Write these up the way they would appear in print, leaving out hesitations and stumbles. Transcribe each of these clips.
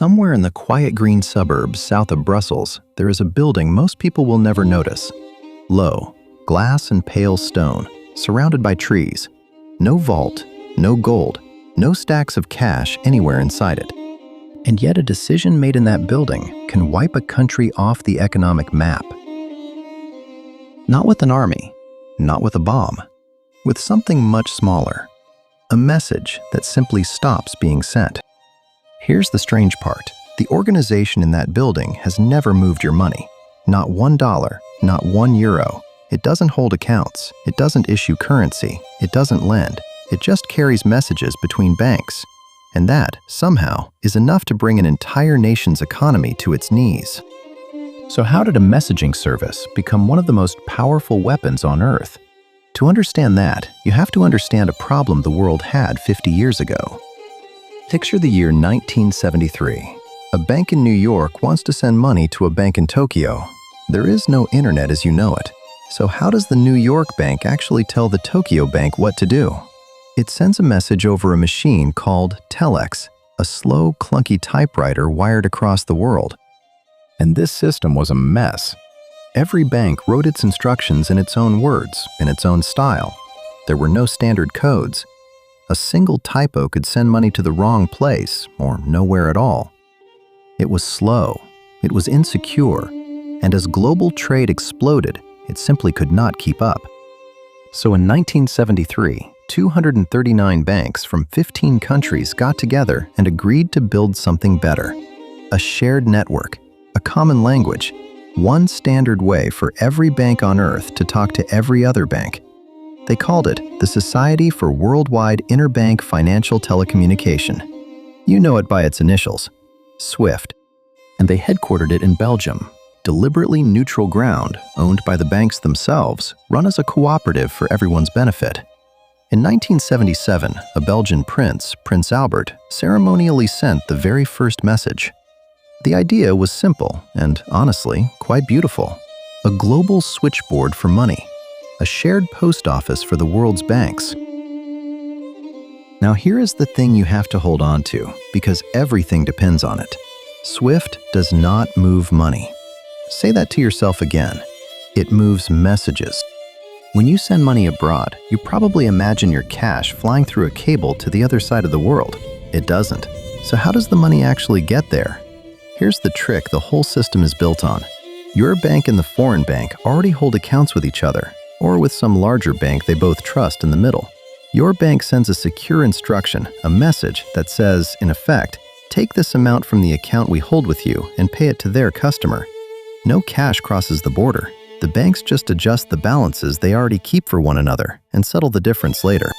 Somewhere in the quiet green suburbs south of Brussels, there is a building most people will never notice. Low, glass and pale stone, surrounded by trees. No vault, no gold, no stacks of cash anywhere inside it. And yet a decision made in that building can wipe a country off the economic map. Not with an army, not with a bomb, with something much smaller. A message that simply stops being sent. Here's the strange part. The organization in that building has never moved your money. Not $1, not €1. It doesn't hold accounts. It doesn't issue currency. It doesn't lend. It just carries messages between banks. And that, somehow, is enough to bring an entire nation's economy to its knees. So how did a messaging service become one of the most powerful weapons on Earth? To understand that, you have to understand a problem the world had 50 years ago. Picture the year 1973. A bank in New York wants to send money to a bank in Tokyo. There is no internet as you know it. So how does the New York bank actually tell the Tokyo bank what to do? It sends a message over a machine called telex, a slow, clunky typewriter wired across the world. And this system was a mess. Every bank wrote its instructions in its own words, in its own style. There were no standard codes. A single typo could send money to the wrong place, or nowhere at all. It was slow, it was insecure, and as global trade exploded, it simply could not keep up. So in 1973, 239 banks from 15 countries got together and agreed to build something better. A shared network, a common language, one standard way for every bank on Earth to talk to every other bank. They called it the Society for Worldwide Interbank Financial Telecommunication. You know it by its initials, SWIFT. And they headquartered it in Belgium, deliberately neutral ground owned by the banks themselves, run as a cooperative for everyone's benefit. In 1977, a Belgian prince, Prince Albert, ceremonially sent the very first message. The idea was simple and, honestly, quite beautiful. A global switchboard for money. A shared post office for the world's banks. Now here is the thing you have to hold on to, because everything depends on it. SWIFT does not move money. Say that to yourself again. It moves messages. When you send money abroad, you probably imagine your cash flying through a cable to the other side of the world. It doesn't. So how does the money actually get there? Here's the trick the whole system is built on. Your bank and the foreign bank already hold accounts with each other, or with some larger bank they both trust in the middle. Your bank sends a secure instruction, a message that says, in effect, take this amount from the account we hold with you and pay it to their customer. No cash crosses the border. The banks just adjust the balances they already keep for one another and settle the difference later.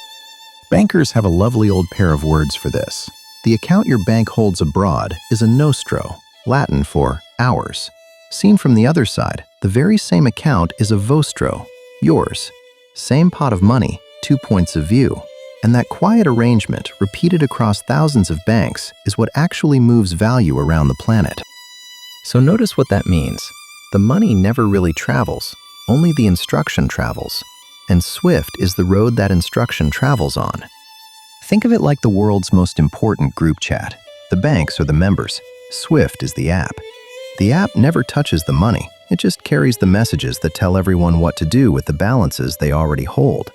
Bankers have a lovely old pair of words for this. The account your bank holds abroad is a nostro, Latin for ours. Seen from the other side, the very same account is a vostro, yours. Same pot of money, 2 points of view. And that quiet arrangement, repeated across thousands of banks, is what actually moves value around the planet. So notice what that means. The money never really travels, only the instruction travels. And SWIFT is the road that instruction travels on. Think of it like the world's most important group chat. The banks are the members. SWIFT is the app. The app never touches the money. It just carries the messages that tell everyone what to do with the balances they already hold.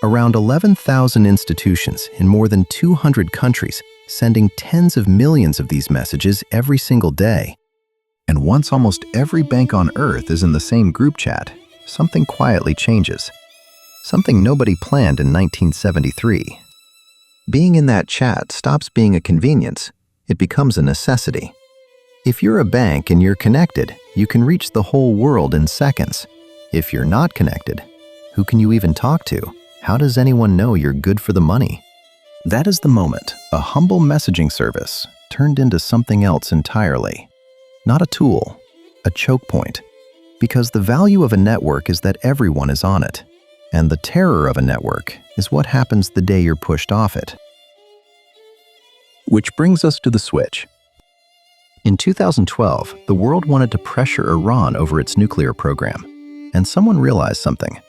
Around 11,000 institutions in more than 200 countries, sending tens of millions of these messages every single day. And once almost every bank on Earth is in the same group chat, something quietly changes. Something nobody planned in 1973. Being in that chat stops being a convenience. It becomes a necessity. If you're a bank and you're connected, you can reach the whole world in seconds. If you're not connected, who can you even talk to? How does anyone know you're good for the money? That is the moment a humble messaging service turned into something else entirely. Not a tool, a choke point. Because the value of a network is that everyone is on it. And the terror of a network is what happens the day you're pushed off it. Which brings us to the switch. In 2012, the world wanted to pressure Iran over its nuclear program. And someone realized something.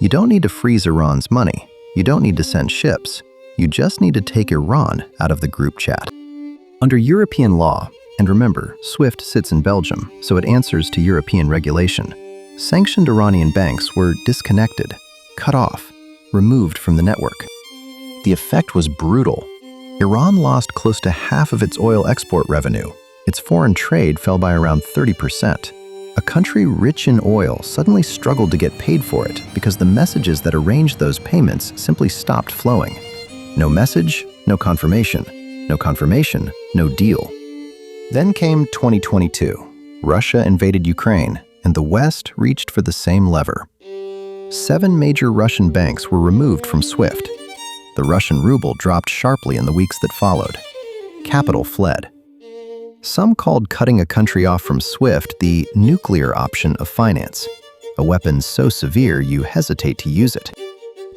You don't need to freeze Iran's money. You don't need to send ships. You just need to take Iran out of the group chat. Under European law, And remember, SWIFT sits in Belgium, so it answers to European regulation. Sanctioned Iranian banks were disconnected, cut off, removed from the network. The effect was brutal. Iran lost close to half of its oil export revenue. Its foreign trade fell by around 30%. A country rich in oil suddenly struggled to get paid for it because the messages that arranged those payments simply stopped flowing. No message, no confirmation. No confirmation, no deal. Then came 2022. Russia invaded Ukraine, and the West reached for the same lever. 7 major Russian banks were removed from SWIFT. The Russian ruble dropped sharply in the weeks that followed. Capital fled. Some called cutting a country off from SWIFT the nuclear option of finance, a weapon so severe you hesitate to use it.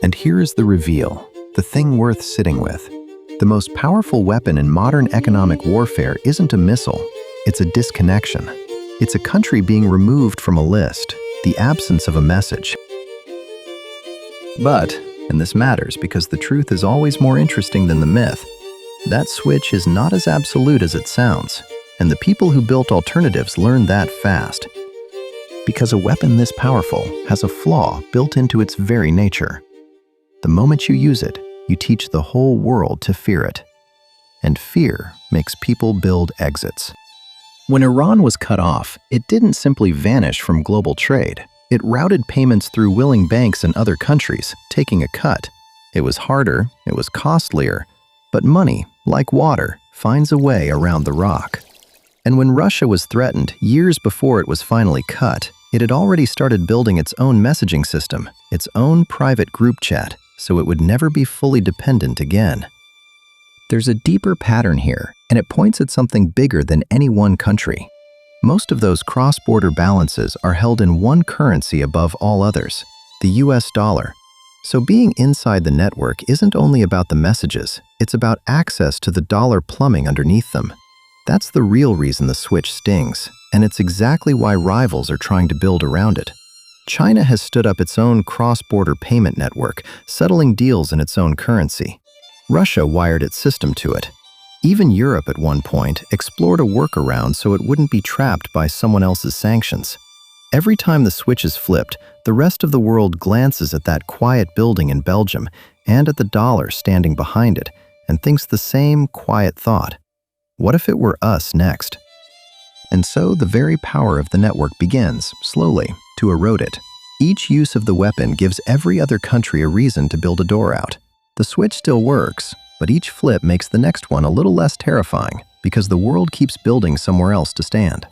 And here is the reveal, the thing worth sitting with. The most powerful weapon in modern economic warfare isn't a missile, it's a disconnection. It's a country being removed from a list, the absence of a message. But, and this matters because the truth is always more interesting than the myth, that switch is not as absolute as it sounds, and the people who built alternatives learned that fast. Because a weapon this powerful has a flaw built into its very nature. The moment you use it, you teach the whole world to fear it. And fear makes people build exits. When Iran was cut off, it didn't simply vanish from global trade. It routed payments through willing banks in other countries, taking a cut. It was harder, it was costlier, but money, like water, finds a way around the rock. And when Russia was threatened years before it was finally cut, it had already started building its own messaging system, its own private group chat, so it would never be fully dependent again. There's a deeper pattern here, and it points at something bigger than any one country. Most of those cross-border balances are held in one currency above all others, the US dollar. So being inside the network isn't only about the messages, it's about access to the dollar plumbing underneath them. That's the real reason the switch stings, and it's exactly why rivals are trying to build around it. China has stood up its own cross-border payment network, settling deals in its own currency. Russia wired its system to it. Even Europe at one point explored a workaround so it wouldn't be trapped by someone else's sanctions. Every time the switch is flipped, the rest of the world glances at that quiet building in Belgium and at the dollar standing behind it and thinks the same quiet thought. What if it were us next? And so the very power of the network begins, slowly, to erode it. Each use of the weapon gives every other country a reason to build a door out. The switch still works, but each flip makes the next one a little less terrifying because the world keeps building somewhere else to stand.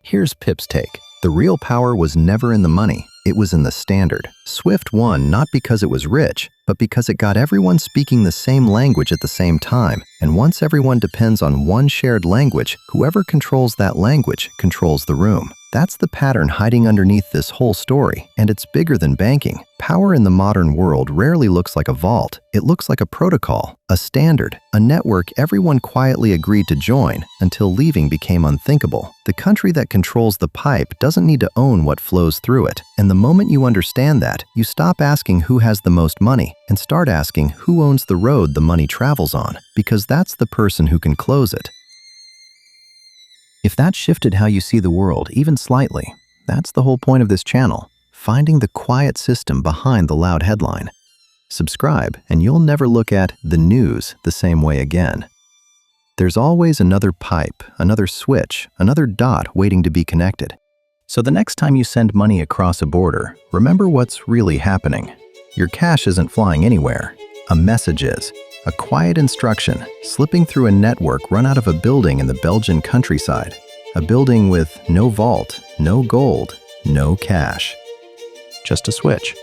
Here's Pip's take. The real power was never in the money, it was in the standard. SWIFT won not because it was rich, but because it got everyone speaking the same language at the same time. And once everyone depends on one shared language, whoever controls that language controls the room. That's the pattern hiding underneath this whole story, and it's bigger than banking. Power in the modern world rarely looks like a vault. It looks like a protocol, a standard, a network everyone quietly agreed to join until leaving became unthinkable. The country that controls the pipe doesn't need to own what flows through it. And the moment you understand that, you stop asking who has the most money and start asking who owns the road the money travels on, because that's the person who can close it. If that shifted how you see the world, even slightly, that's the whole point of this channel, finding the quiet system behind the loud headline. Subscribe, and you'll never look at the news the same way again. There's always another pipe, another switch, another dot waiting to be connected. So the next time you send money across a border, remember what's really happening. Your cash isn't flying anywhere. A message is. A quiet instruction slipping through a network run out of a building in the Belgian countryside. A building with no vault, no gold, no cash. Just a switch.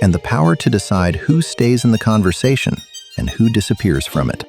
And the power to decide who stays in the conversation and who disappears from it.